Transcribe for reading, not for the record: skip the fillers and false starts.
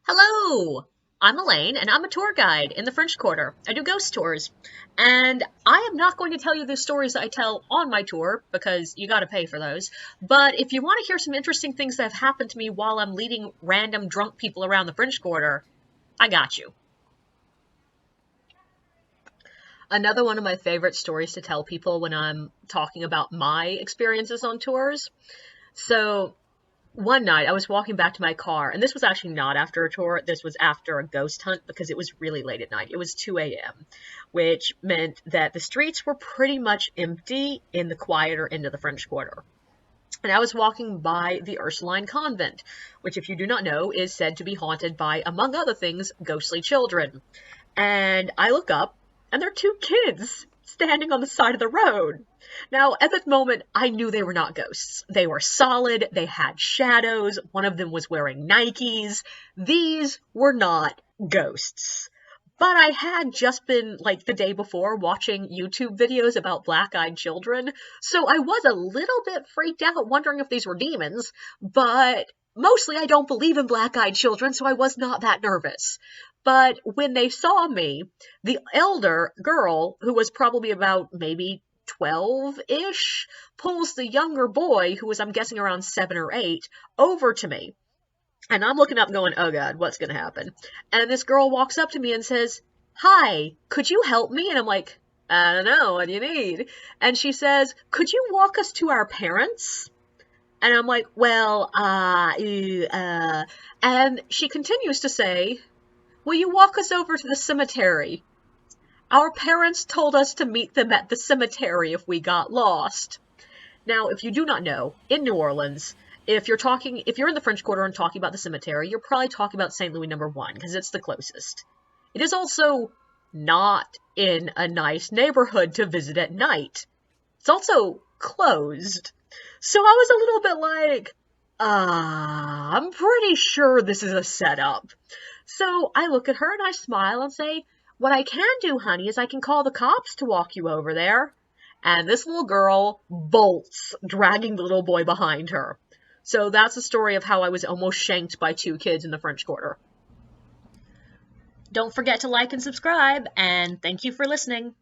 Hello! I'm Elaine, and I'm a tour guide in the French Quarter. I do ghost tours. And I am not going to tell you the stories that I tell on my tour, because you gotta pay for those. But if you want to hear some interesting things that have happened to me while I'm leading random drunk people around the French Quarter, I got you. Another one of my favorite stories to tell people when I'm talking about my experiences on tours. So, one night I was walking back to my car, and this was actually not after a tour. This was after a ghost hunt because it was really late at night. It was 2 a.m., which meant that the streets were pretty much empty in the quieter end of the French Quarter. And I was walking by the Ursuline Convent, which, if you do not know, is said to be haunted by, among other things, ghostly children. And I look up, and there are two kids standing on the side of the road. Now, at that moment, I knew they were not ghosts. They were solid, they had shadows, one of them was wearing Nikes. These were not ghosts. But I had just been, like the day before, watching YouTube videos about black-eyed children, so I was a little bit freaked out, wondering if these were demons, but mostly I don't believe in black-eyed children, so I was not that nervous. But when they saw me, the elder girl, who was probably about maybe 12-ish, pulls the younger boy, who was, I'm guessing, around 7 or 8, over to me. And I'm looking up going, oh God, what's going to happen? And this girl walks up to me and says, hi, could you help me? And I'm like, I don't know, what do you need? And she says, could you walk us to our parents? And I'm like, well, and she continues to say, will you walk us over to the cemetery? Our parents told us to meet them at the cemetery if we got lost. Now, if you do not know, in New Orleans, if you're in the French Quarter and talking about the cemetery, you're probably talking about St. Louis number 1, because it's the closest. It is also not in a nice neighborhood to visit at night. It's also closed. So I was a little bit like, I'm pretty sure this is a setup. So I look at her and I smile and say, what I can do, honey, is I can call the cops to walk you over there. And this little girl bolts, dragging the little boy behind her. So that's the story of how I was almost shanked by 2 kids in the French Quarter. Don't forget to like and subscribe, and thank you for listening.